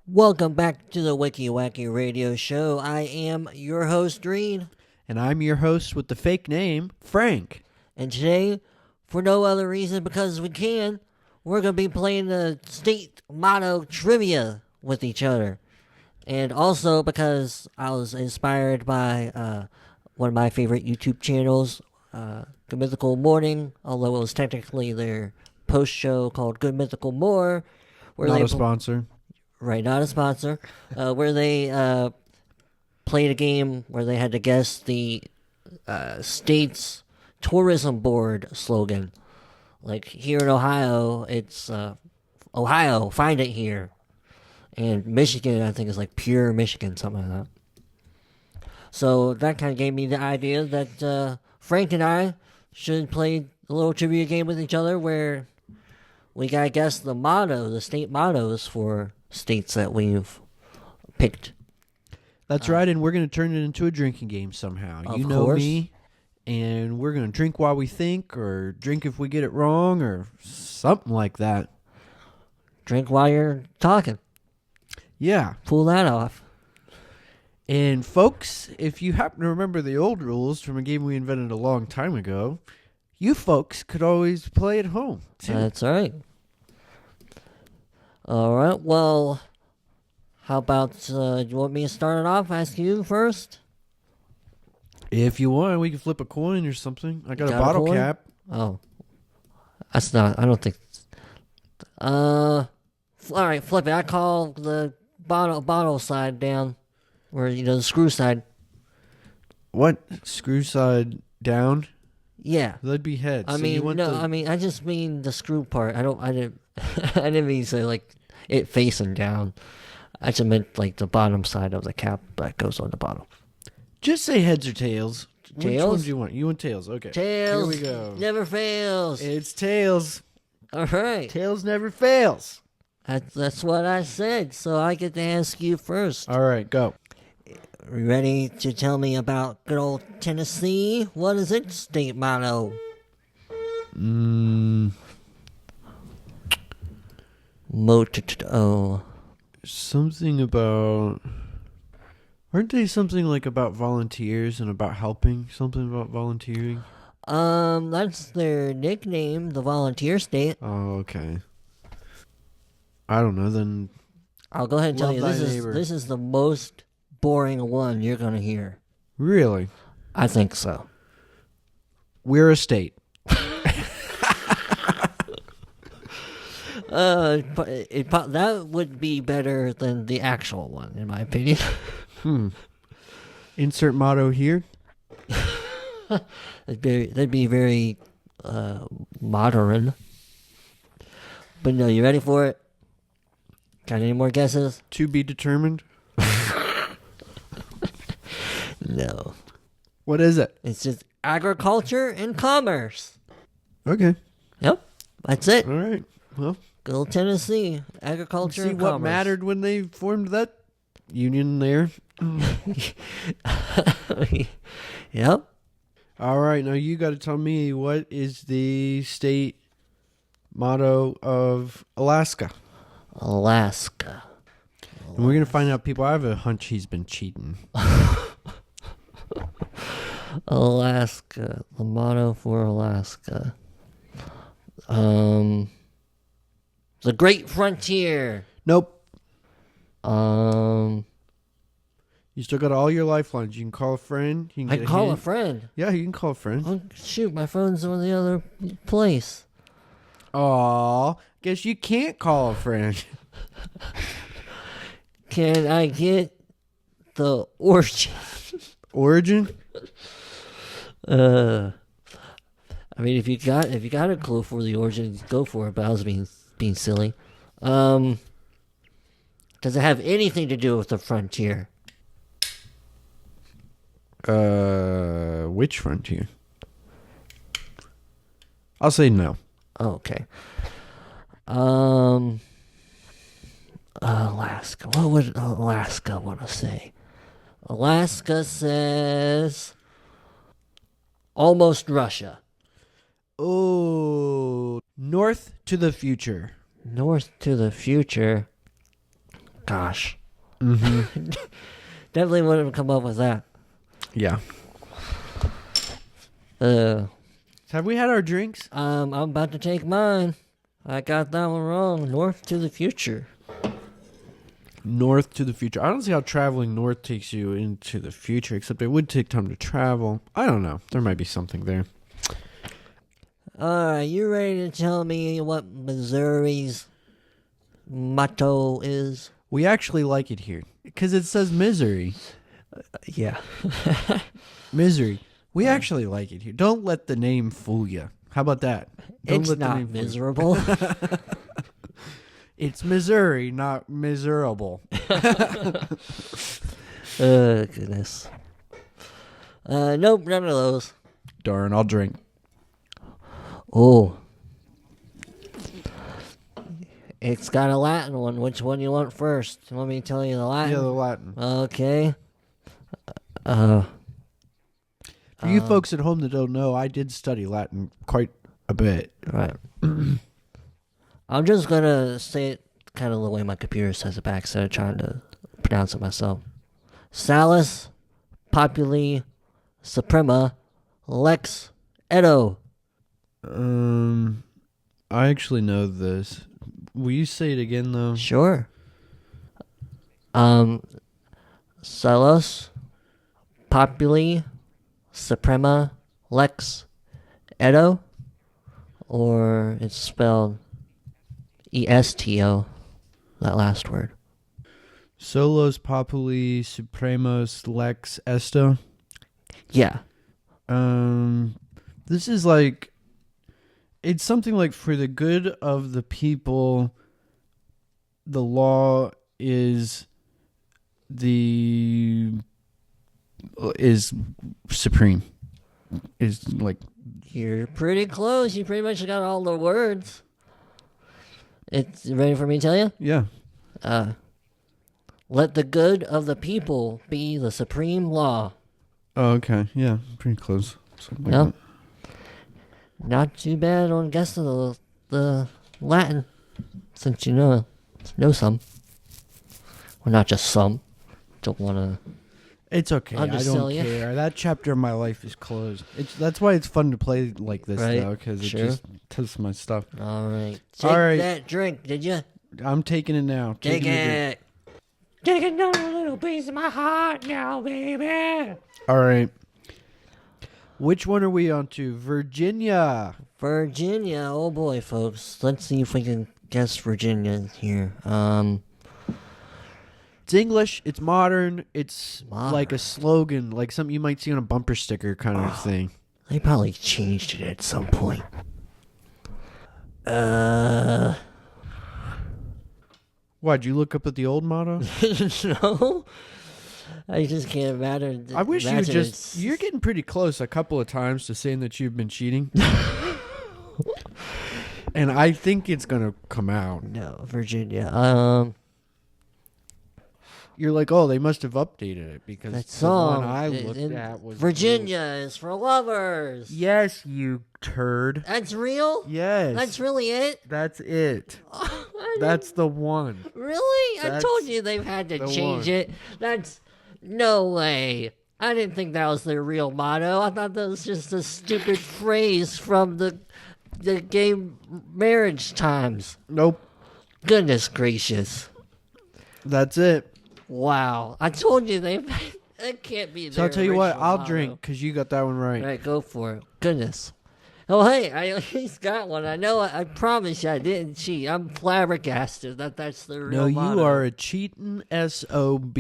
Welcome back to the Wiki Wacky Radio Show. I am your host, Reid. And I'm your host with the fake name, Frank. And today, for no other reason because we can, we're going to be playing the state motto trivia with each other. And also because I was inspired by one of my favorite YouTube channels, Good Mythical Morning, although it was technically their post show called Good Mythical More. Not a sponsor. Right, not a sponsor. Where they played a game where they had to guess the state's tourism board slogan. Like here in Ohio, it's Ohio, find it here. And Michigan, I think, is like pure Michigan, something like that. So that kind of gave me the idea that Frank and I should play a little trivia game with each other where we gotta guess the state mottos for states that we've picked. That's right, and we're going to turn it into a drinking game somehow. You know me, and we're going to drink while we think, or drink if we get it wrong, or something like that. Drink while you're talking. Yeah. Pull that off. And folks, if you happen to remember the old rules from a game we invented a long time ago, you folks could always play at home, too. That's right. All right, well, how about, do you want me to start it off? Ask you first? If you want, we can flip a coin or something. I got a bottle cap. Oh. That's not, I don't think. All right, flip it. I call the bottle side down. Or, the screw side. What? Screw side down? Yeah. That'd be heads. I just mean the screw part. I didn't I didn't mean to say like it facing down. I just meant like the bottom side of the cap that goes on the bottom. Just say heads or tails. Tails? Which one do you want? You want tails. Okay. Tails. Here we go. Never fails. It's tails. All right. Tails never fails. That's what I said, so I get to ask you first. All right, go. Are you ready to tell me about good old Tennessee? What is its state motto? Motto. Something about... Aren't they something like about volunteers and about helping? Something about volunteering? That's their nickname, the volunteer state. Oh, okay. I don't know, then... I'll go ahead and tell you, this is the most boring one you're going to hear. Really? I think so. We're a state. That would be better than the actual one, in my opinion. Insert motto here. That'd be very modern. But no, you ready for it? Got any more guesses? To be determined. No. What is it? It's just agriculture and commerce. Okay. Yep. That's it. All right. Well, good old Tennessee. Agriculture and commerce. See what mattered when they formed that union there? Yep. All right. Now you got to tell me, what is the state motto of Alaska? Alaska. And we're going to find out, people. I have a hunch he's been cheating. Alaska. The motto for Alaska. The Great Frontier. Nope. You still got all your lifelines. You can call a friend. You can I can call a friend. Yeah, you can call a friend. Oh, shoot, my phone's on the other place. Aw, guess you can't call a friend. Can I get the origin? Origin? I mean, if you got a clue for the origin, go for it. But I was being silly. Does it have anything to do with the frontier? Which frontier? I'll say no. Okay. Alaska. What would Alaska want to say? Alaska says almost Russia. Oh, north to the future. North to the future. Gosh. Mm-hmm. Definitely wouldn't have come up with that. Yeah. Have we had our drinks? I'm about to take mine. I got that one wrong. North to the future. North to the future. I don't see how traveling north takes you into the future, except it would take time to travel. I don't know. There might be something there. Alright, you ready to tell me what Missouri's motto is? We actually like it here because it says misery. Yeah. Misery. We actually like it here. Don't let the name fool you. How about that? Don't It's let the not name fool you. miserable. It's Missouri, not miserable. Goodness. Nope, none of those. Darn, I'll drink. Oh. It's got a Latin one. Which one you want first? You want me to tell you the Latin? Yeah, the Latin. Okay. For you folks at home that don't know, I did study Latin quite a bit. Right. I'm just going to say it kind of the way my computer says it back instead of trying to pronounce it myself. Salus Populi Suprema Lex Edo. I actually know this. Will you say it again, though? Sure. Salus Populi Suprema Lex Edo, or it's spelled ESTO, that last word. Solos Populi Supremos Lex Esto. Yeah. This is like, it's something like, for the good of the people, the law is supreme. Is like, You're pretty close. You pretty much got all the words. It's ready for me to tell you? yeah. Let the good of the people be the supreme law. Oh, okay. Yeah, pretty close. Something like Yep. that. Not too bad on guessing the Latin, since you know some. Well, not just some. Don't want to. It's okay. I Undersell don't ya. care. That chapter of my life is closed. That's why it's fun to play like this, Right. though, because Sure. it just tests my stuff. All right. All Take right. that drink, did you? I'm taking it now. Take Taking the drink. it. Take another little piece of my heart now, baby. All right. Which one are we on to? Virginia. Virginia. Oh boy, folks. Let's see if we can guess Virginia here. It's English. It's modern. It's Modern. like a slogan, like something you might see on a bumper sticker kind of thing. They probably changed it at some point. Why'd you look up at the old motto? No. I just can't imagine. I wish you would imagine just. it's- You're getting pretty close a couple of times to saying that you've been cheating. And I think it's going to come out. No, Virginia. You're like, oh, they must have updated it because That the song one I i- looked in at was Virginia is for lovers. Yes, you turd. That's real? Yes. That's really it? That's it. I That's the one. didn't- really? I that's told you they've had to the change one. it. That's no way. I didn't think that was their real motto. I thought that was just a stupid phrase from the gay marriage times. Nope. Goodness gracious. That's it. Wow. I told you that can't be So their I'll tell you what, original I'll motto. drink because you got that one right. All right, go for it. Goodness. Oh, hey, I at least got one. I know. I promise you I didn't cheat. I'm flabbergasted that's the real No, motto. you are a cheating SOB.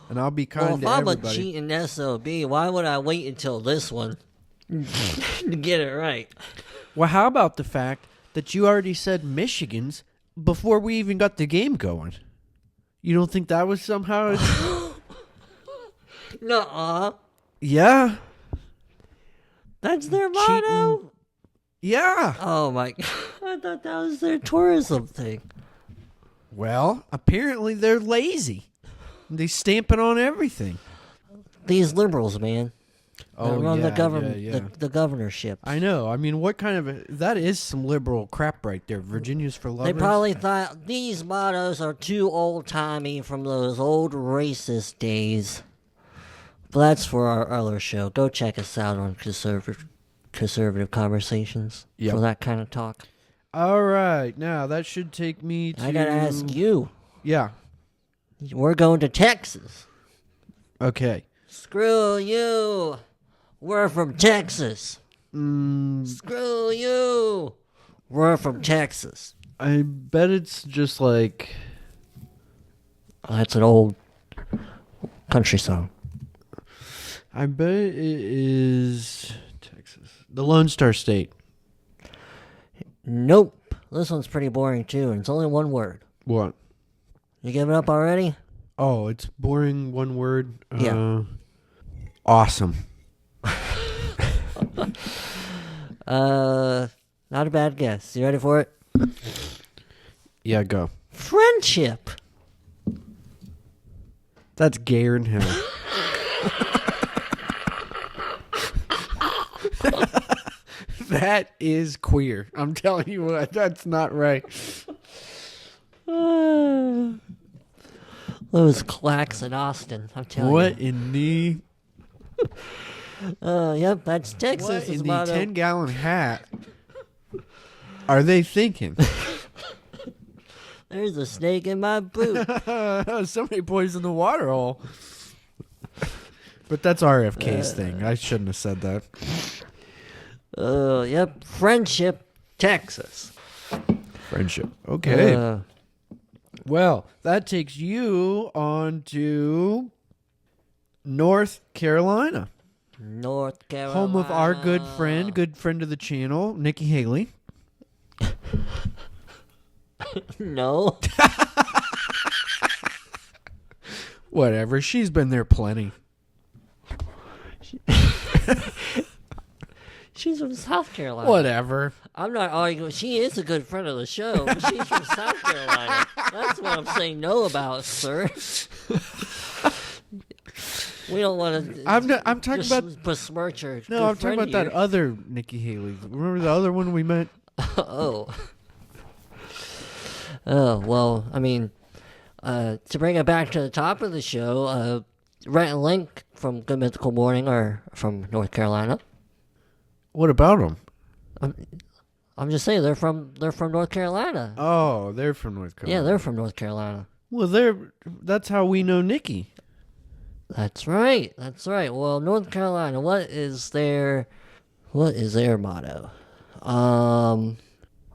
And I'll be kind Well, if to I'm everybody. a cheating SOB, why would I wait until this one to get it right? Well, how about the fact that you already said Michigan's before we even got the game going? You don't think that was somehow... Nuh-uh. Yeah. That's their motto? Yeah. Oh, my God. I thought that was their tourism thing. Well, apparently they're lazy. They stamp it on everything. These liberals, man. Oh, run yeah, the government, yeah. the governorship. I know. I mean, what kind of... That is some liberal crap right there. Virginia's for lovers. They probably thought these mottos are too old-timey from those old racist days. But that's for our other show. Go check us out on Conservative Conversations for that kind of talk. All right. Now, that should take me to... I gotta ask you. Yeah. We're going to Texas. Okay. Screw you. We're from Texas. Screw you. We're from Texas. I bet it's just like... Oh, that's an old country song. I bet it is Texas. The Lone Star State. Nope. This one's pretty boring, too, and it's only one word. What? You giving up already? Oh, it's boring, one word? Yeah. Awesome. Not a bad guess. You ready for it? Yeah, go. Friendship. That's gayer than hell. That is queer. I'm telling you what, that's not right. Those clacks in Austin, I'm telling you. What in the... Yep, that's Texas. What in the 10-gallon hat are they thinking? There's a snake in my boot. Somebody poisoned the water hole. But that's RFK's thing. I shouldn't have said that. Yep, Friendship, Texas. Friendship. Okay. Well, that takes you on to North Carolina. North Carolina. Home of our good friend of the channel, Nikki Haley. No. Whatever. She's been there plenty. She's from South Carolina. Whatever. I'm not arguing. She is a good friend of the show, but she's from South Carolina. That's what I'm saying no about, sir. We don't want to. I'm talking about besmirch her. No, I'm talking about that other Nikki Haley. Remember the other one we met? Oh. Oh, well, I mean, to bring it back to the top of the show, Rhett and Link from Good Mythical Morning are from North Carolina. What about them? I'm just saying they're from North Carolina. Oh, they're from North Carolina. Yeah, they're from North Carolina. Well, that's how we know Nikki. That's right. That's right. Well, North Carolina, what is their motto?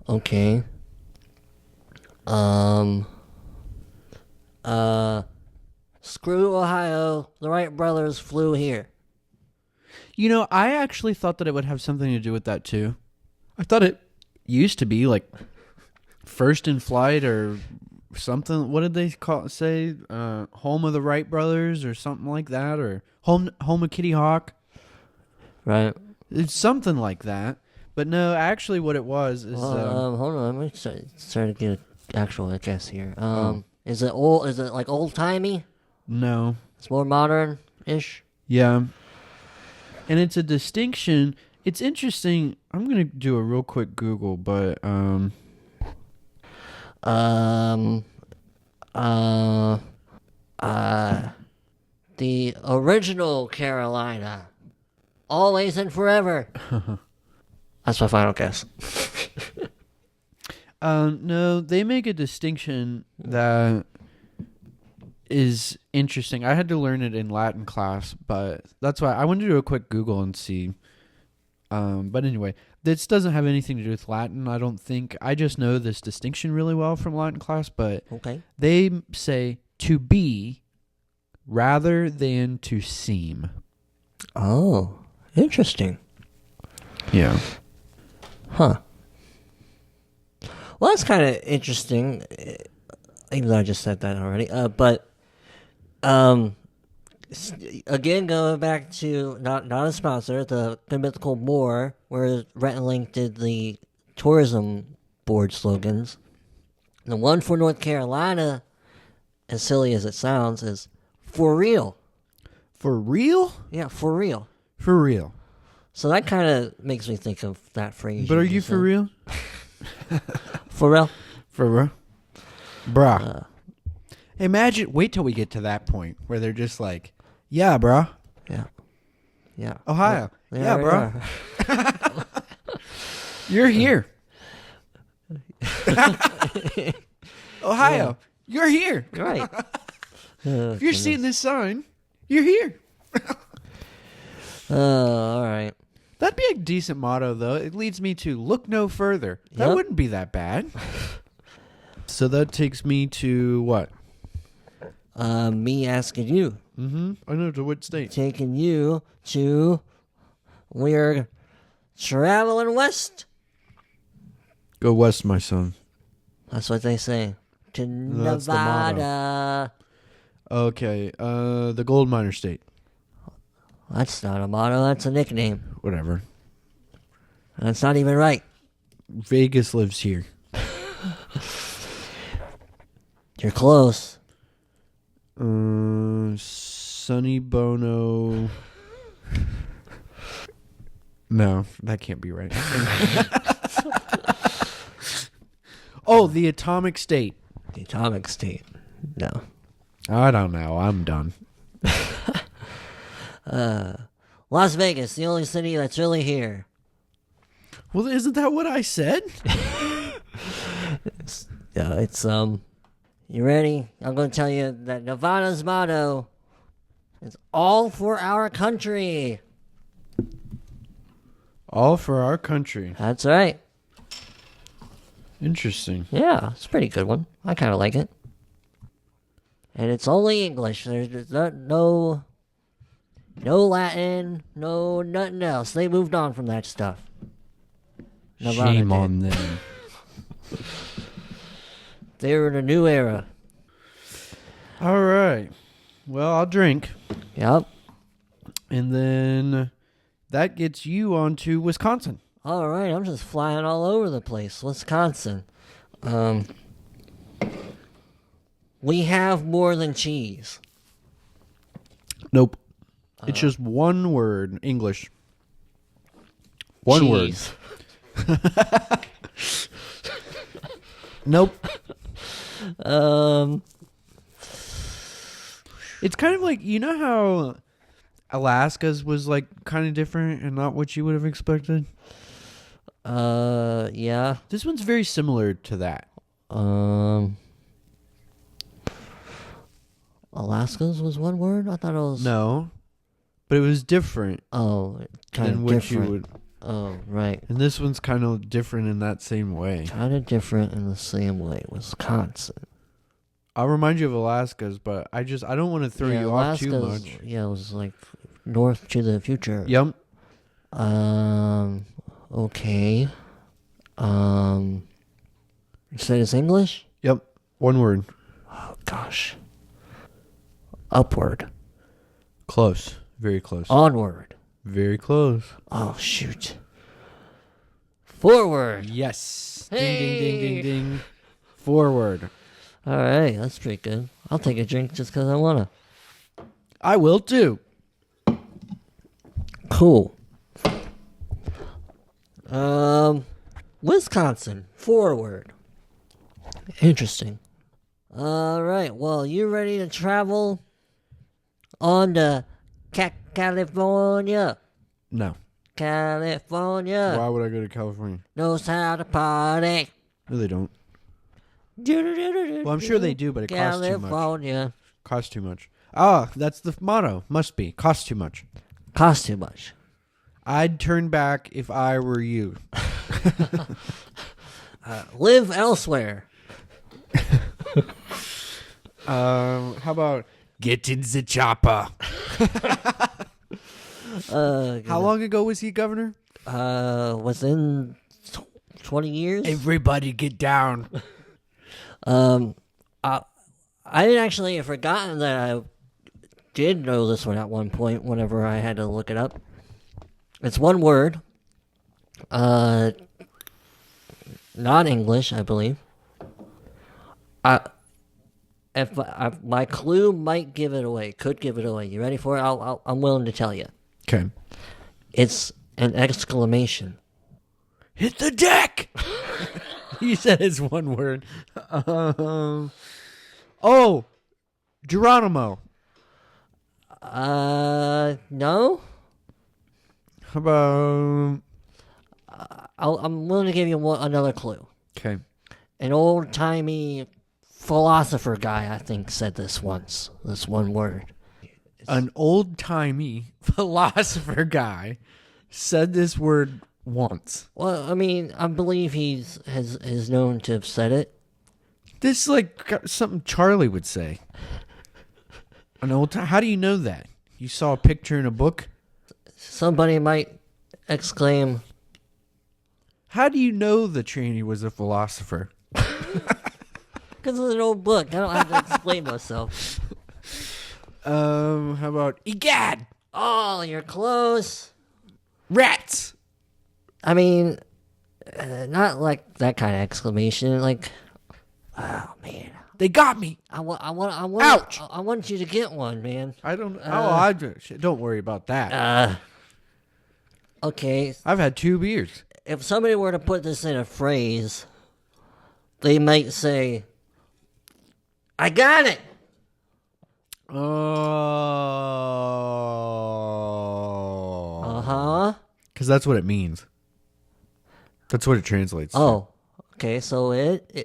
Okay. Screw Ohio. The Wright brothers flew here. You know, I actually thought that it would have something to do with that too. I thought it used to be like first in flight or something. What did they say? Home of the Wright brothers or something like that, or home of Kitty Hawk. Right. It's something like that. But no, actually, what it was is. Hold on, let me try to get an actual guess here. Is it old? Is it like old timey? No. It's more modern ish. Yeah. And it's a distinction. It's interesting. I'm gonna do a real quick Google, but the original Carolina, always and forever. That's my final guess. No, they make a distinction that is interesting. I had to learn it in Latin class, but that's why I wanted to do a quick Google and see. But anyway, this doesn't have anything to do with Latin, I don't think. I just know this distinction really well from Latin class, but okay. They say to be rather than to seem. Oh, interesting. Yeah. Huh. Well, that's kind of interesting, even though I just said that already. But again, going back to not a sponsor, the Mythical More, where Rhett and Link did the tourism board slogans. The one for North Carolina, as silly as it sounds, is for real. For real? Yeah, for real. For real. So that kind of makes me think of that phrase. But are you just for said. real? For real? For real? Bruh. Imagine, wait till we get to that point where they're just like, yeah, bruh. Yeah. Yeah. Ohio. Well, Yeah, we bruh. are. You're here. Ohio. You're here. Right. If you're seeing this sign, you're here. All right. That'd be a decent motto, though. It leads me to look no further. That Yep. wouldn't be that bad. So that takes me to what? Me asking you. Mm-hmm. I know, to what state? Taking you to. We're traveling west. Go west, my son. That's what they say. To That's the motto. Nevada. Okay, the gold miner state. That's not a motto. That's a nickname. Whatever. That's not even right. Vegas lives here. You're close. Sonny Bono. No, that can't be right. Oh, the atomic state. The atomic state. No. I don't know. I'm done. Las Vegas, the only city that's really here. Well, isn't that what I said? Yeah, it's you ready? I'm going to tell you that Nevada's motto is all for our country. All for our country. That's right. Interesting. Yeah, it's a pretty good one. I kind of like it. And it's only English. There's no Latin, no nothing else. They moved on from that stuff. Nevada Shame did. on them. They're in a new era. All right. Well, I'll drink. Yep. And then that gets you on to Wisconsin. All right, I'm just flying all over the place. Wisconsin. We have more than cheese. Nope. It's just one word. English. One Cheese. word. Nope. It's kind of like, you know how Alaska's was like kind of different and not what you would have expected? Yeah. This one's very similar to that. Alaska's was one word? I thought it was... No. But it was different Oh, kind than of what different. you would. Oh, right. And this one's kind of different in that same way. Kind of different in the same way. Wisconsin. I'll remind you of Alaska's, but I don't want to throw you off too Alaska's, much. Yeah, it was like north to the future. Yep. Okay. You said it's English? Yep. One word. Oh, gosh. Upward. Close. Very close. Onward. Very close. Oh, shoot. Forward. Yes. Hey. Ding, ding, ding, ding, ding. Forward. All right, that's pretty good. I'll take a drink just because I want to. I will too. Cool. Wisconsin. Forward. Interesting. All right, well, you ready to travel on to California? No. California Why would I go to California? knows how to party. No, they don't. Well, I'm sure they do, but it costs too much. California. Costs too much. Ah, that's the motto. Must be. Costs too much. Costs too much. I'd turn back if I were you. Live elsewhere. How about get in the chopper? How long ago was he governor? Within 20 years. Everybody get down. I had actually forgotten that I did know this one at one point whenever I had to look it up. It's one word. Not English, I believe. My clue might give it away. Could give it away. You ready for it? I'm willing to tell you. Okay. It's an exclamation. Hit the deck! You said it's one word. Geronimo. No. How about... I'm willing to give you another clue. Okay. An old-timey philosopher guy, I think, said this once. This one word. An old-timey philosopher guy said this word once. Well, I mean, I believe he's known to have said it. This is like something Charlie would say. An old time. How do you know that? You saw a picture in a book? Somebody might exclaim, How do you know the tranny was a philosopher? because it's an old book. I don't have to explain myself. How about egad? Oh, you're close. Rats. I mean, not like that kind of exclamation. Like, oh man, They got me. Ouch! I want you to get one, man. I don't. Don't worry about that. Okay. I've had 2 beers. If somebody were to put this in a phrase, they might say, "I got it." Oh. Because that's what it means. That's what it translates to. Oh, okay. So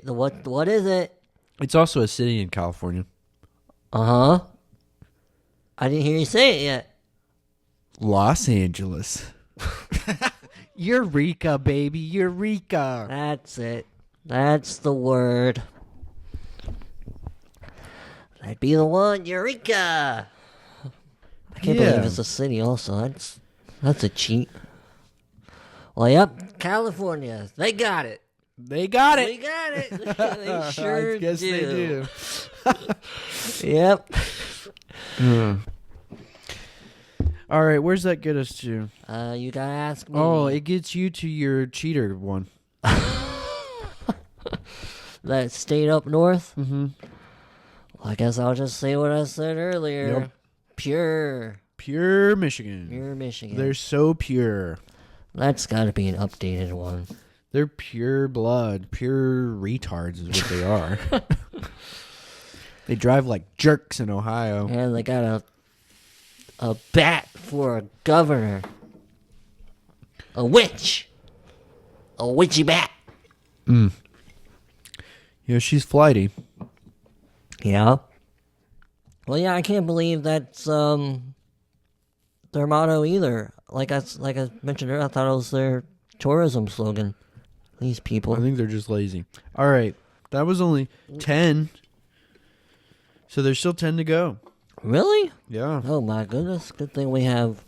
what is it? It's also a city in California. I didn't hear you say it yet. Los Angeles. Eureka, baby. Eureka. That's it. That's the word. That'd be the one. Eureka! I can't believe it's a city also. That's a cheat. Well, yep. California. They got it. They got it. They got it. They sure I guess do. they do. Yep. All right, where's that get us to? You gotta ask me. Oh, it gets you to your cheater one. That state up north? Mm-hmm. Well, I guess I'll just say what I said earlier. Yep. Pure Michigan. Pure Michigan. They're so pure. That's gotta be an updated one. They're pure blood. Pure retards is what they are. They drive like jerks in Ohio. And they got a bat for a governor. A witch. A witchy bat. Yeah, she's flighty. Yeah. Well, yeah, I can't believe that's their motto either. Like I mentioned earlier, I thought it was their tourism slogan. These people. I think they're just lazy. All right. That was only 10. So there's still 10 to go. Really? Yeah. Oh my goodness. Good thing we have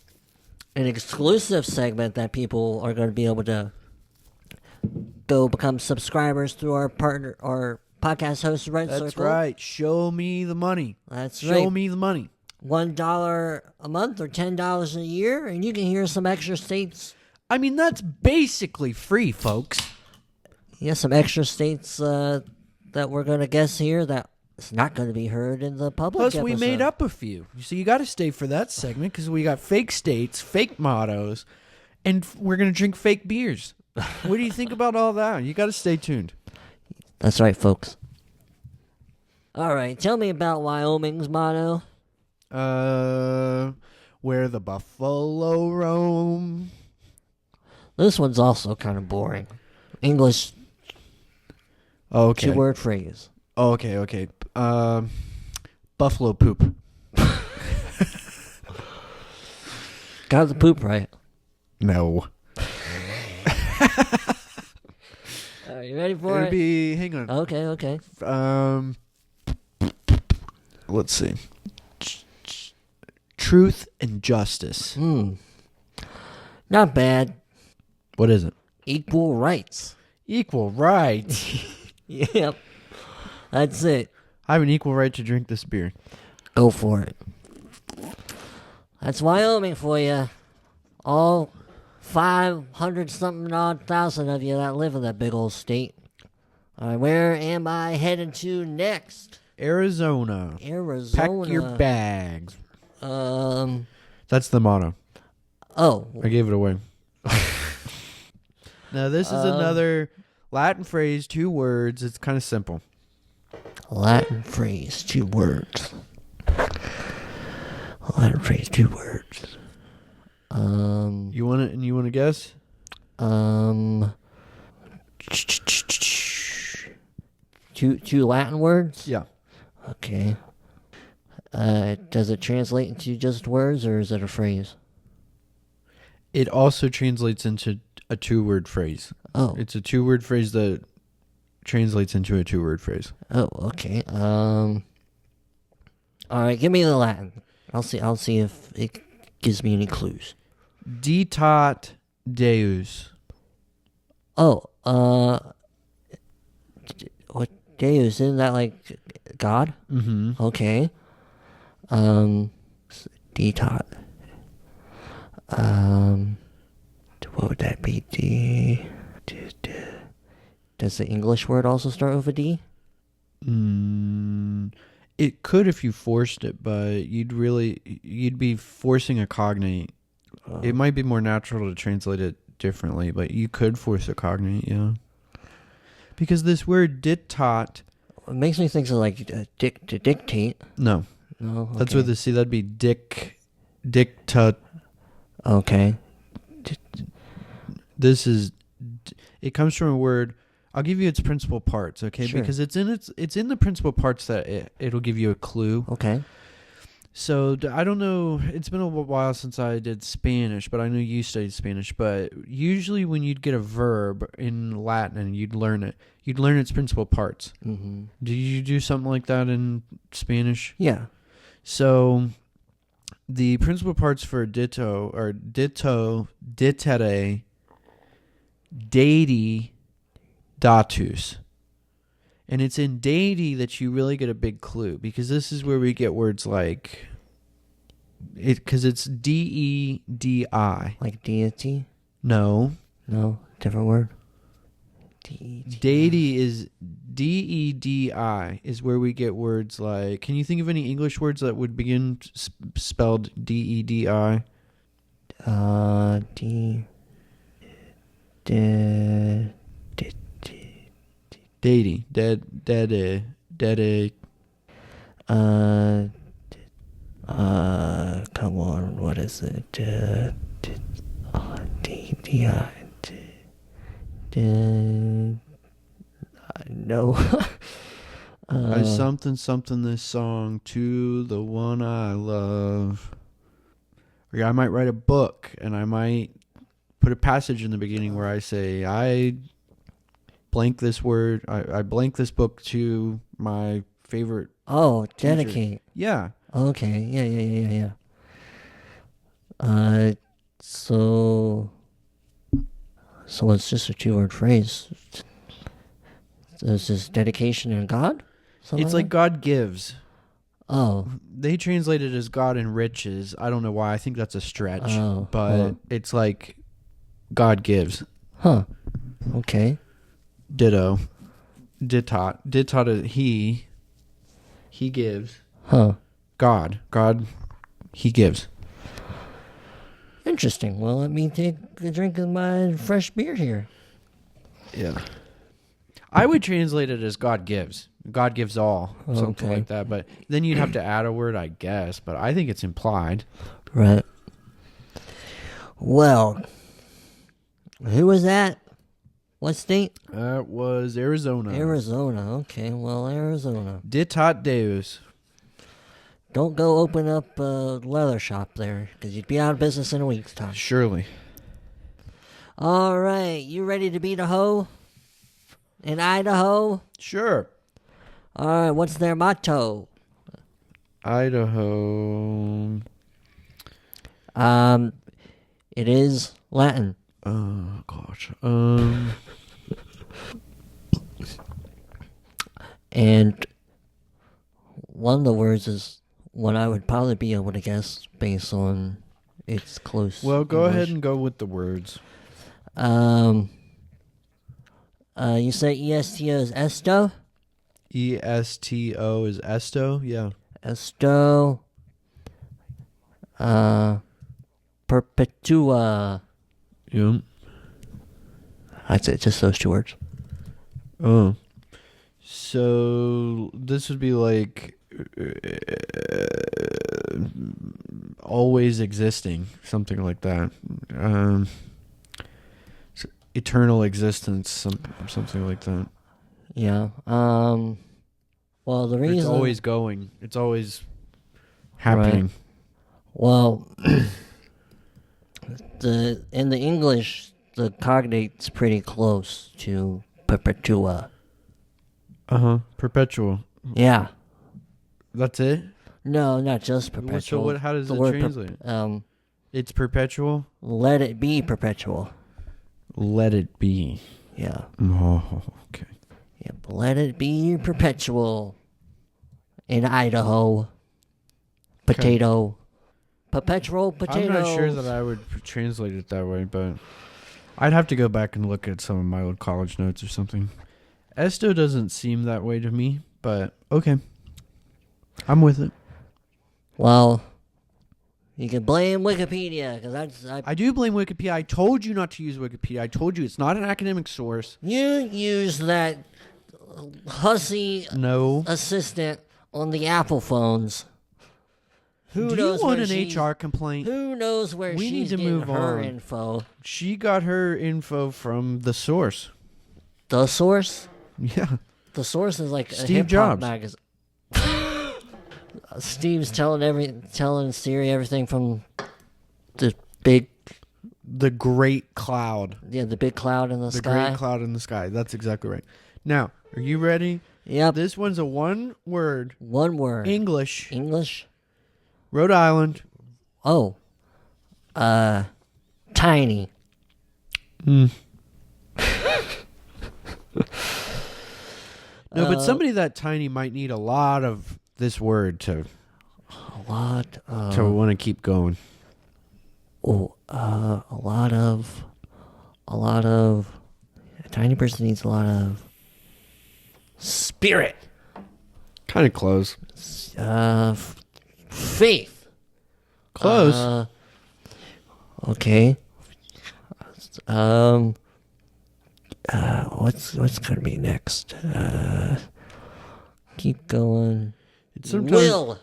an exclusive segment that people are going to be able to go become subscribers through our podcast host, Red Circle. That's right. Show me the money. That's right. Show me the money. $1 a month or $10 a year, and you can hear some extra states. I mean, that's basically free, folks. Yeah, some extra states that we're going to guess here that it's not going to be heard in the public Plus, episode. we made up a few. So you got to stay for that segment because we got fake states, fake mottos, and we're going to drink fake beers. What do you think about all that? You got to stay tuned. That's right, folks. All right, tell me about Wyoming's motto. Where the buffalo roam. This one's also kind of boring. English, Okay. 2-word phrase. Okay. Buffalo poop. Got the poop right. No. Are you ready for It'll it? be. Hang on. Okay. Let's see. Truth and justice. Not bad. What is it? Equal rights. Equal rights. Yep. That's it. I have an equal right to drink this beer. Go for it. That's Wyoming for you. All 500-something odd thousand of you that live in that big old state. All right, where am I headed to next? Arizona. Arizona. Pack your bags. All That's the motto. Oh. I gave it away. Now, this is another Latin phrase, 2 words. It's kind of simple. Latin phrase, 2 words. Latin phrase, 2 words. You want to guess? Two Latin words? Yeah. Okay. Does it translate into just words, or is it a phrase? It also translates into a 2-word phrase. Oh. It's a 2-word phrase that translates into a 2-word phrase. Oh, okay. All right, give me the Latin. I'll see if it gives me any clues. Ditat Deus. Oh, what Deus, isn't that like God? Mm-hmm. Okay. Detot. What would that be? Does the English word also start with a D? It could if you forced it, but you'd be forcing a cognate. It might be more natural to translate it differently, but you could force a cognate, yeah. Because this word ditat... It makes me think of like to dictate. No. No? Okay. That's with the C. That'd be dicta. Okay. This is... It comes from a word... I'll give you its principal parts, okay? Sure. Because it's in the principal parts that it'll give you a clue. Okay. So, I don't know, it's been a while since I did Spanish, but I know you studied Spanish, but usually when you'd get a verb in Latin and you'd learn its principal parts. Mm-hmm. Did you do something like that in Spanish? Yeah. So, the principal parts for ditto are ditto, ditere, deity, datus. And it's in deity that you really get a big clue, because this is where we get words like because it's D-E-D-I. Like deity? No, different word. D-E-T-I. deity is D-E-D-I is where we get words like. Can you think of any English words that would begin spelled D-E-D-I? Deity. Come on, what is it? No. I something this song to the one I love. Or I might write a book and I might put a passage in the beginning where I say I blank this word. I blank this book to my favorite. Oh, teacher. dedicate. Yeah. Okay. Yeah. So it's just a 2-word phrase. Is this dedication in God? It's like God gives. Oh. They translate it as God enriches. I don't know why. I think that's a stretch. Oh. But it's like God gives. Huh. Okay. Ditto. Ditat. Ditat is he. He gives. Huh. God, he gives. Interesting. Well, let me take a drink of my fresh beer here. Yeah. I would translate it as God gives. God gives all. Something like that. But then you'd have to add a word, I guess. But I think it's implied. Right. Well, who was that? What state? That was Arizona. Arizona. Okay, well, Arizona. Ditat Deus. Don't go open up a leather shop there, because you'd be out of business in a week's time. Surely. All right, you ready to beat a hoe in Idaho? Sure. All right, what's their motto? Idaho. It is Latin. Oh, gosh. And one of the words is what I would probably be able to guess based on its close. Well, go English. ahead and go with the words. You say ESTO is esto? ESTO is esto? Yeah. Esto. Perpetua. Yeah. That's it. Just those two words. Oh. So this would be like always existing, something like that. Eternal existence, something like that. Yeah. Well, the reason It's always going. It's always happening. Right. Well, in the English, the cognate's pretty close to perpetua. Perpetual. Yeah. That's it? No, not just perpetual. So how does it translate? It's perpetual? Let it be perpetual. Let it be. Yeah. Oh, okay. Yep. Let it be perpetual. In Idaho. Potato. Perpetual potatoes. I'm not sure that I would translate it that way, but I'd have to go back and look at some of my old college notes or something. Esto doesn't seem that way to me, but okay. I'm with it. Well, you can blame Wikipedia, because I do blame Wikipedia. I told you not to use Wikipedia. I told you it's not an academic source. You use that hussy assistant on the Apple phones. Do you want an HR complaint? Who knows where she's getting her info? She got her info from the source. The source? Yeah. The source is like Steve a hip-hop Jobs. magazine. Steve's telling Siri everything from the great cloud. Yeah, the big cloud in the sky. The great cloud in the sky. That's exactly right. Now, are you ready? Yep. This one's a one word. English. Rhode Island. Oh. Tiny. No, but somebody that tiny might need a lot of this word to want to keep going. A lot of a tiny person needs a lot of spirit. Kind of close. Faith. Close. Okay. What's gonna be next? Keep going. It's sometimes, Will.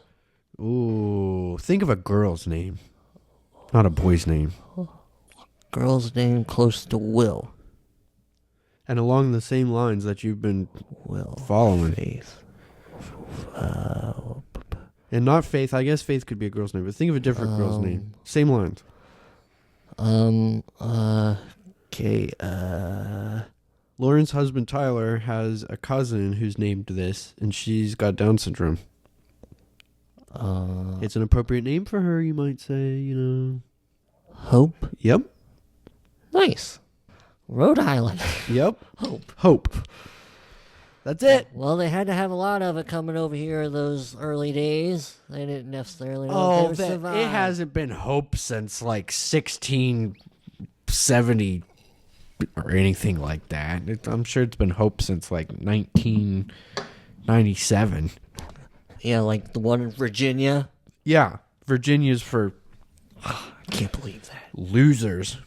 Ooh, think of a girl's name, not a boy's name. Girl's name close to Will. And along the same lines that you've been Will. following. Faith. And not Faith. I guess Faith could be a girl's name, but think of a different girl's name. Same lines. Okay. Lauren's husband Tyler has a cousin who's named this, and she's got Down syndrome. It's an appropriate name for her, you might say, Hope? Yep. Nice. Rhode Island. Yep. Hope. That's it. Well, they had to have a lot of it coming over here those early days. They didn't necessarily know if they would survive. It hasn't been Hope since like 1670 or anything like that. I'm sure it's been Hope since like 1997. Yeah, like the one in Virginia. Yeah, Virginia's for... I can't believe that. Losers.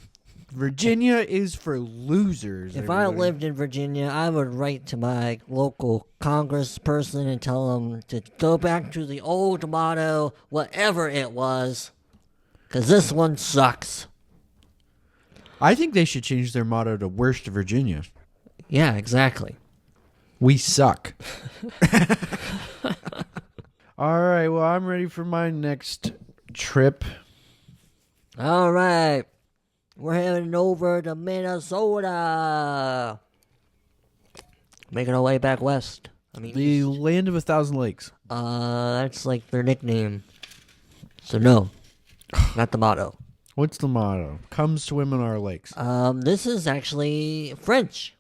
Virginia is for losers. If I lived in Virginia, I would write to my local congressperson and tell them to go back to the old motto, whatever it was, because this one sucks. I think they should change their motto to Worst Virginia. Yeah, exactly. We suck. All right, well, I'm ready for my next trip. All right. We're heading over to Minnesota. Making our way back west. The land of 1,000 lakes. That's like their nickname. So no, not the motto. What's the motto? Come swim in our lakes. This is actually French.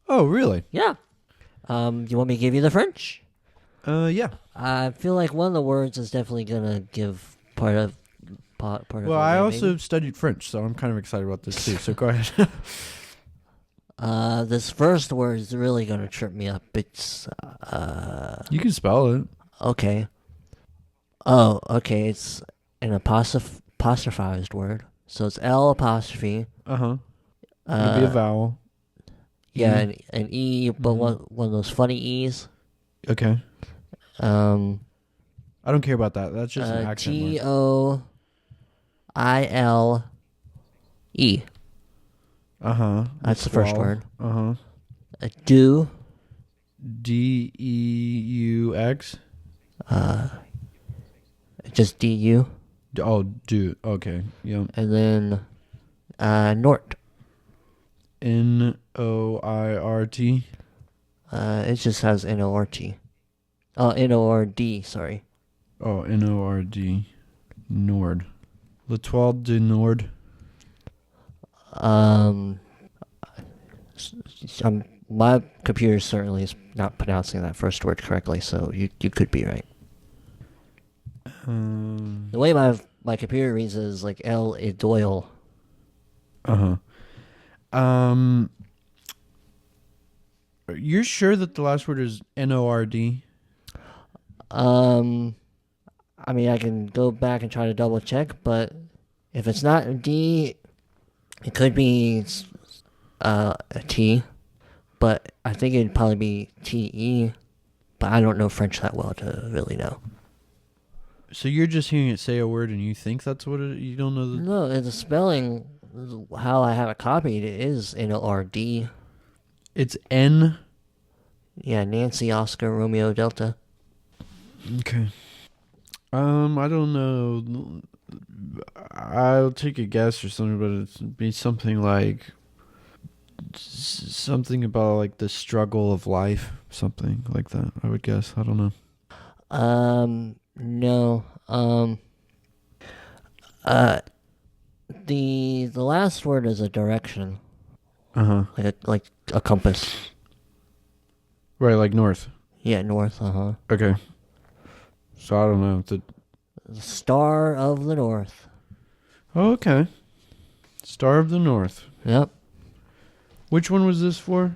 Oh, really? Yeah. You want me to give you the French? Yeah. I feel like one of the words is definitely gonna give part of. Well, I also studied French, so I'm kind of excited about this too. So go ahead. This first word is really gonna trip me up. It's You can spell it. Okay. Oh, okay. It's an apostrophized word. So it's L apostrophe. Uh-huh. It'll be a vowel. Yeah, an E, but one of those funny E's. Okay. Um, I don't care about that. That's just an accent mark. G-O-I-L-E. Uh-huh. That's the first word. Uh-huh. Do. D-E-U-X. Just D-U. Oh, do. Okay. Yep. And then Nort. N-O-I-R-T. It just has N-O-R-T. Oh, N-O-R-D, sorry. Oh, N-O-R-D. Nord. L'Etoile du Nord. My computer certainly is not pronouncing that first word correctly, so you could be right. The way my computer reads it is like L. Doyle. Uh-huh. You're sure that the last word is N-O-R-D? I mean, I can go back and try to double check, but if it's not D, it could be a T, but I think it'd probably be T-E, but I don't know French that well to really know. So you're just hearing it say a word and you think that's what it... You don't know the... No, the spelling, how I have it copied, it is N-O-R-D. It's N... Yeah, Nancy, Oscar, Romeo, Delta. Okay. I don't know. I'll take a guess or something, but it'd be something like... Something about, like, the struggle of life. Something like that, I would guess. I don't know. No. The last word is a direction. Uh-huh. Like a compass. Right, like north. Yeah, north, uh-huh. Okay. So I don't know. The Star of the North. Oh, okay. Star of the North. Yep. Which one was this for?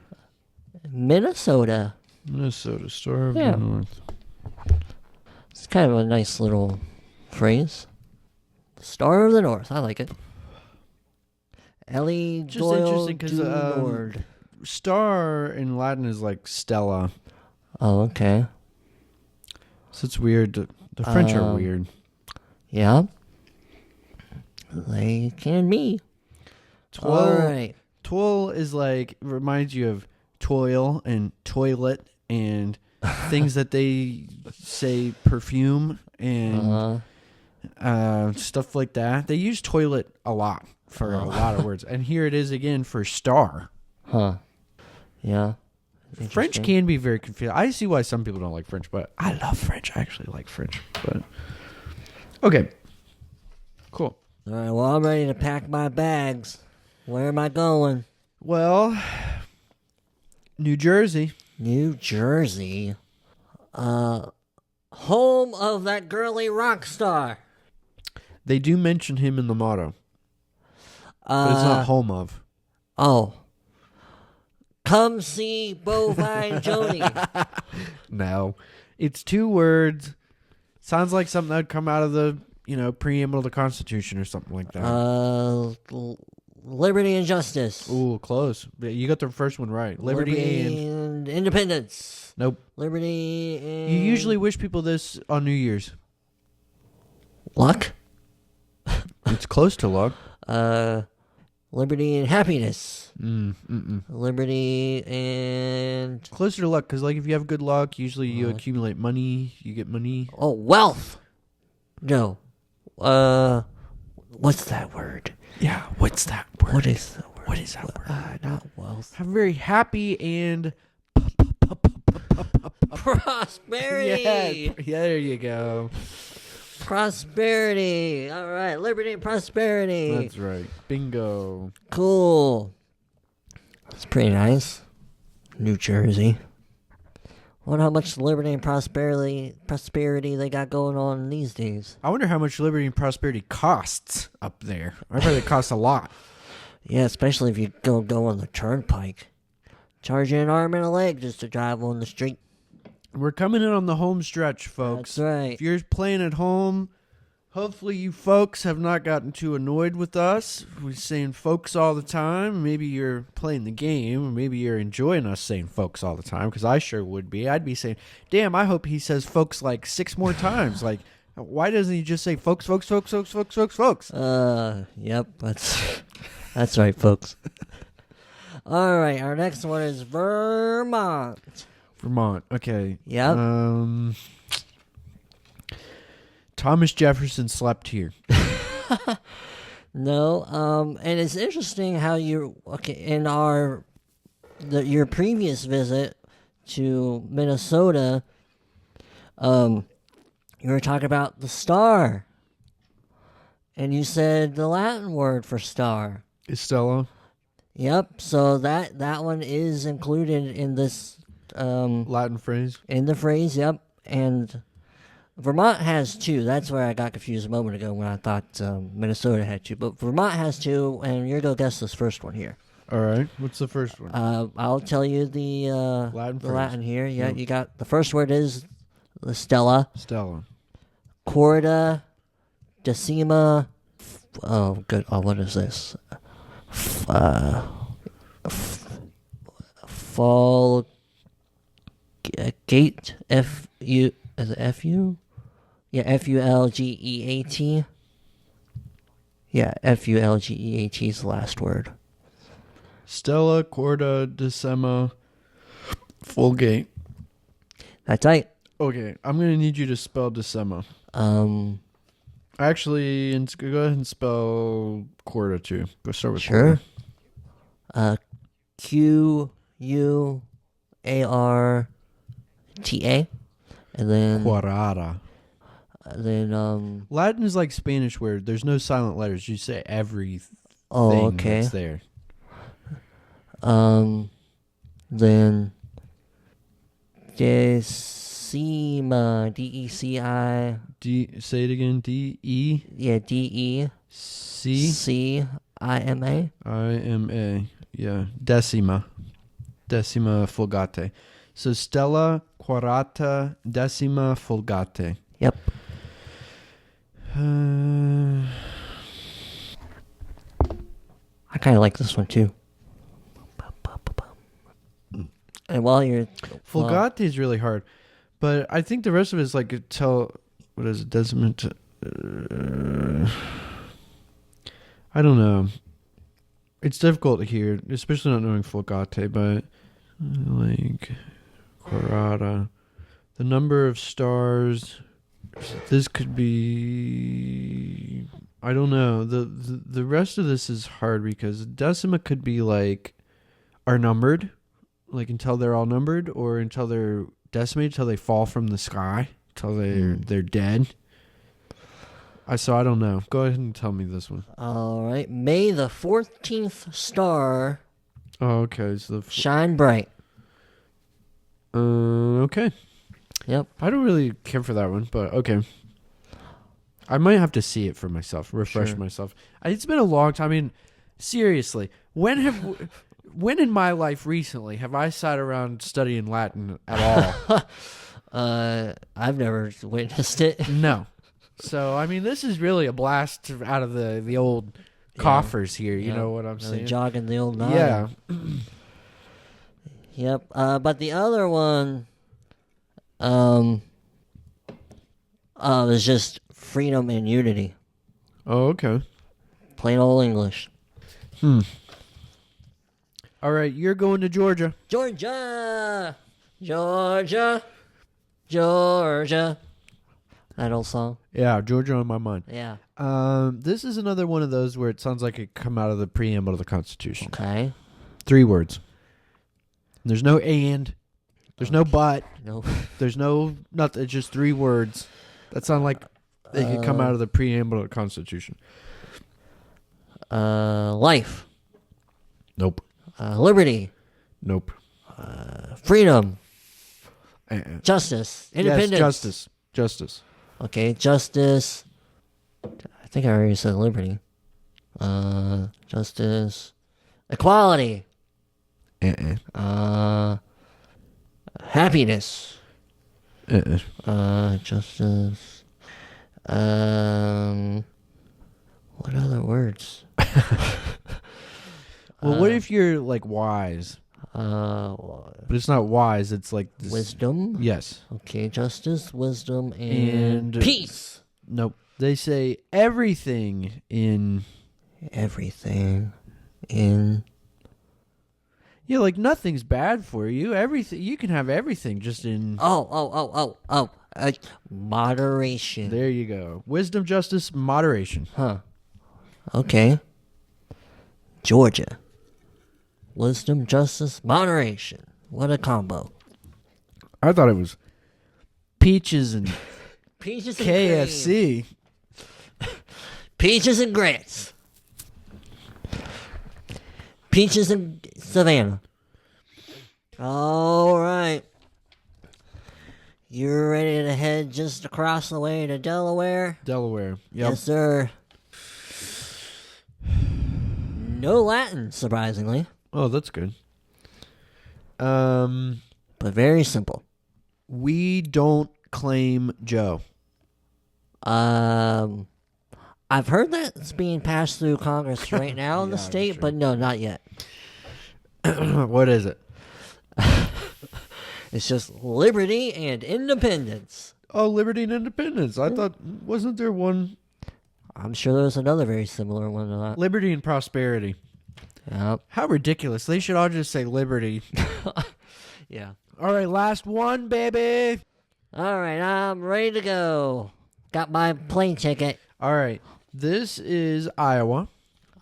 Minnesota. Minnesota, Star of the North. It's kind of a nice little phrase. Star of the North. I like it. Ellie Just Doyle interesting because Nord. star in Latin is like Stella. Oh, okay. So it's weird. The French are weird. Yeah. They can be. All right. Toil is like, reminds you of toil and toilet and things that they say perfume and stuff like that. They use toilet a lot for a lot of words. And here it is again for star. Huh. Yeah. French can be very confusing. I see why some people don't like French, but I love French. I actually like French. But okay. Cool. All right, well, I'm ready to pack my bags. Where am I going? Well, New Jersey. New Jersey. Home of that girly rock star. They do mention him in the motto. But it's not home of. Oh. Come see Bovine Joni. No. It's 2 words. Sounds like something that would come out of the, preamble of the Constitution or something like that. Liberty and justice. Ooh, close. You got the first one right. Liberty and independence. Nope. Liberty and... You usually wish people this on New Year's. Luck? It's close to luck. Liberty and happiness. Liberty and... Closer to luck, because if you have good luck, usually you accumulate money, you get money. Oh, wealth. No. What's that word? Yeah, what's that word? What is the word? What is that word? Not wealth. I'm very happy and... Prosperity. Yeah, there you go. Prosperity. All right, liberty and prosperity. That's right. Bingo. Cool. That's pretty nice. New Jersey. Wonder how much liberty and prosperity they got going on these days. I wonder how much liberty and prosperity costs up there. I bet it costs a lot. Yeah, especially if you go on the turnpike. Charge you an arm and a leg just to drive on the street. We're coming in on the home stretch, folks. That's right. If you're playing at home Hopefully you folks have not gotten too annoyed with us. We're saying folks all the time. Maybe you're playing the game, or maybe you're enjoying us saying folks all the time, because I sure would be. I'd be saying, damn, I hope he says folks like 6 more times. Like, why doesn't he just say folks, folks, folks, folks, folks, folks, folks? Yep, that's right, folks. All right, our next one is Vermont. Vermont, okay. Yep. Thomas Jefferson slept here. No, and it's interesting how your previous visit to Minnesota, you were talking about the star, and you said the Latin word for star. Estella? Yep. So that one is included in this Latin phrase. In the phrase, yep. And Vermont has 2. That's where I got confused a moment ago when I thought Minnesota had 2. But Vermont has 2, and you're going to guess this first one here. All right. What's the first one? I'll tell you the Latin here. Yeah, Yep. You got the first word is the Stella. Stella. Quarta, decima. Oh, good. Oh, what is this? Fall gate. F-U. Is it F-U? Yeah, F-U-L-G-E-A-T. Yeah, F-U-L-G-E-A-T is the last word. Stella, Quarta, Decima, Fulgate. That's right. Okay, I'm going to need you to spell Decima. Actually, go ahead and spell Quarta too. Go start with sure. Quarta. Q-U-A-R-T-A. And then Quarata. Then Latin is like Spanish where there's no silent letters. You say everything okay. that's there. Then Decima, D-E-C-I. Say it again. D-E. Yeah, D-E. C-I-M-A. I-M-A. Yeah. Decima Fulgate. So Stella, Quarata, Decima, Fulgate. Yep. I kind of like this one too. And while you're Fulgate is really hard, but I think the rest of it is like what is it? Decimate. I don't know. It's difficult to hear, especially not knowing Fulgate, but like Quarata, the number of stars. This could be. I don't know. The rest of this is hard because decima could be like are numbered, like until they're all numbered, or until they're decimated, until they fall from the sky, until they're dead. So I don't know. Go ahead and tell me this one. all right. May the 14th star Oh, okay. So shine bright. okay. Yep. I don't really care for that one, but okay. I might have to see it for myself, refresh myself. It's been a long time. I mean, seriously, when in my life recently have I sat around studying Latin at all? I've never witnessed it. No. So, I mean, this is really a blast out of the old coffers here. You know what I'm saying? Jogging the old noggin. Yeah. Yep. But the other one, is just freedom and unity. Oh, okay. Plain old English. All right, you're going to Georgia. Georgia, Georgia, Georgia. That old song. Yeah, Georgia on my mind. Yeah. This is another one of those where it sounds like it come out of the preamble of the Constitution. Okay. 3 words. There's no and. There's no but. No. There's no nothing. It's just 3 words that sound like they could come out of the preamble of the Constitution. Life. Nope. Liberty. Nope. Freedom. Uh-uh. Justice. Independence. Yes, justice. Okay, justice. I think I already said liberty. Justice. Equality. Happiness. Justice. Well, what if you're like wise? But it's not wise. It's like this. Wisdom. Yes. Okay, justice, wisdom, and peace. Nope. They say everything in. Everything in. Yeah, like nothing's bad for you. Everything you can have everything just in. Moderation. There you go. Wisdom, justice, moderation. Huh. Okay. Georgia. Wisdom, justice, moderation. What a combo. I thought it was peaches and Peaches and KFC. Peaches and grits. Peaches and Savannah. All right. You're ready to head just across the way to Delaware? Delaware. Yep. Yes, sir. No Latin, surprisingly. Oh, that's good. But very simple. We don't claim Joe. I've heard that it's being passed through Congress right now in the state, sure. But no, not yet. What is it? It's just liberty and independence. Oh, liberty and independence. I thought, wasn't there one? I'm sure there's another very similar one to that. Liberty and prosperity. Yep. How ridiculous. They should all just say liberty. Yeah. All right, last one, baby. All right, I'm ready to go. Got my plane ticket. All right. This is Iowa.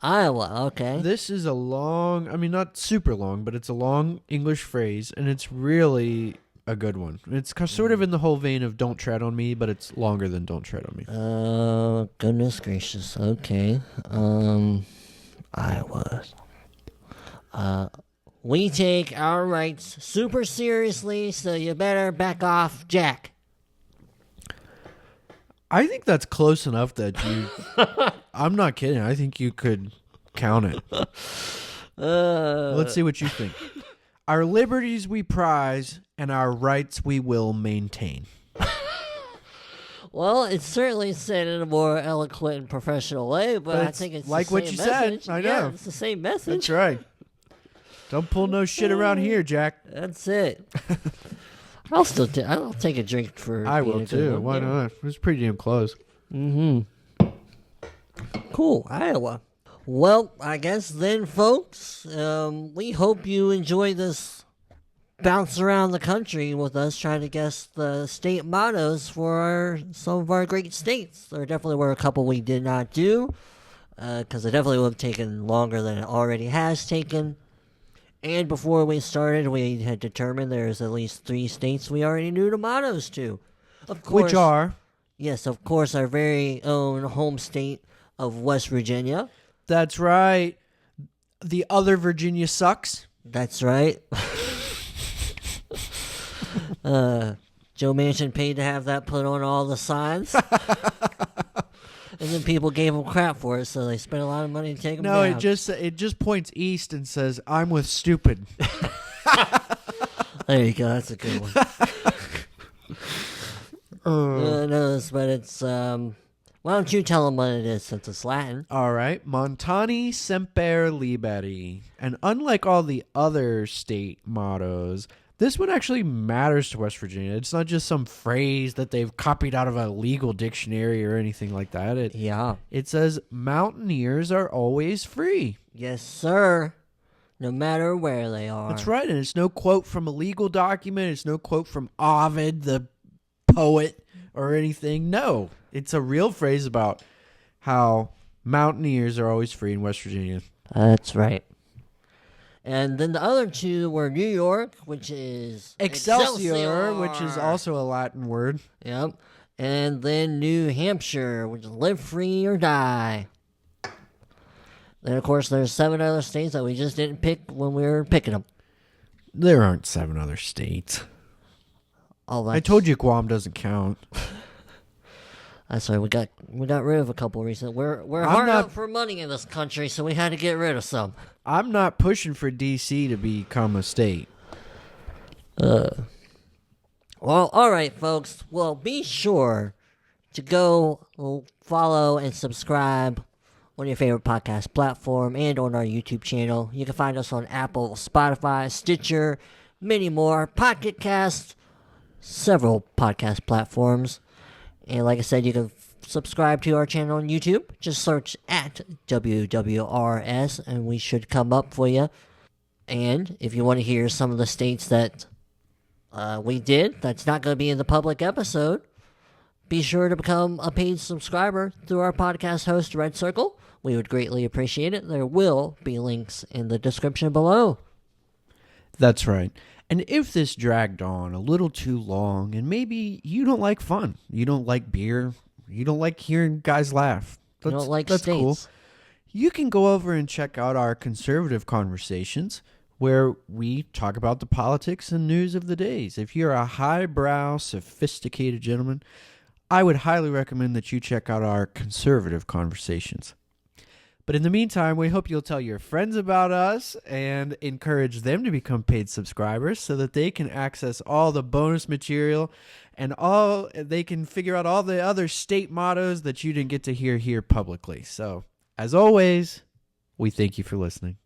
Iowa, okay. This is a long, I mean, not super long, but it's a long English phrase, and it's really a good one. It's sort of in the whole vein of don't tread on me, but it's longer than don't tread on me. Oh, goodness gracious. Okay. Iowa. We take our rights super seriously, so you better back off, Jack. I think that's close enough that you... I'm not kidding. I think you could count it. Let's see what you think. Our liberties we prize, and our rights we will maintain. Well, it's certainly said in a more eloquent and professional way, but I think it's like the what same you message. said. I know. Yeah, it's the same message. That's right. Don't pull no shit around here, Jack. That's it. I'll take a drink for. I will too. Why not? It was pretty damn close. Mm-hmm. Cool, Iowa. Well, I guess then, folks, we hope you enjoy this bounce around the country with us trying to guess the state mottos for some of our great states. There definitely were a couple we did not do, because it definitely would have taken longer than it already has taken. And before we started, we had determined there's at least 3 states we already knew the mottos to. Of course, which are? Yes, of course, our very own home state of West Virginia. That's right. The other Virginia sucks. That's right. Joe Manchin paid to have that put on all the signs. And then people gave him crap for it, so they spent a lot of money to take him down. No, it just points east and says, "I'm with stupid." There you go. That's a good one. No, but it's why don't you tell them what it is since it's Latin? All right, Montani semper liberi, and unlike all the other state mottos, this one actually matters to West Virginia. It's not just some phrase that they've copied out of a legal dictionary or anything like that. It says, "Mountaineers are always free." Yes, sir. No matter where they are. That's right, and it's no quote from a legal document. It's no quote from Ovid, the poet, or anything. No, it's a real phrase about how mountaineers are always free in West Virginia. That's right. And then the other 2 were New York, which is Excelsior, which is also a Latin word. Yep. And then New Hampshire, which is live free or die. Then, of course, there's 7 other states that we just didn't pick when we were picking them. There aren't 7 other states. Oh, I told you Guam doesn't count. That's right. We got rid of a couple recently. We're hard up for money in this country, so we had to get rid of some. I'm not pushing for D.C. to become a state. Well, all right, folks. Well, be sure to go follow and subscribe on your favorite podcast platform and on our YouTube channel. You can find us on Apple, Spotify, Stitcher, many more, Pocket Cast, several podcast platforms. And like I said, you can subscribe to our channel on YouTube. Just search at WWRS and we should come up for you. And if you want to hear some of the states that we did, that's not going to be in the public episode, be sure to become a paid subscriber through our podcast host, Red Circle. We would greatly appreciate it. There will be links in the description below. That's right. And if this dragged on a little too long, and maybe you don't like fun, you don't like beer, you don't like hearing guys laugh, You don't like that's states. cool. You can go over and check out our conservative conversations, where we talk about the politics and news of the days. If you're a highbrow, sophisticated gentleman, I would highly recommend that you check out our conservative conversations. But in the meantime, we hope you'll tell your friends about us and encourage them to become paid subscribers so that they can access all the bonus material and they can figure out all the other state mottos that you didn't get to hear here publicly. So, as always, we thank you for listening.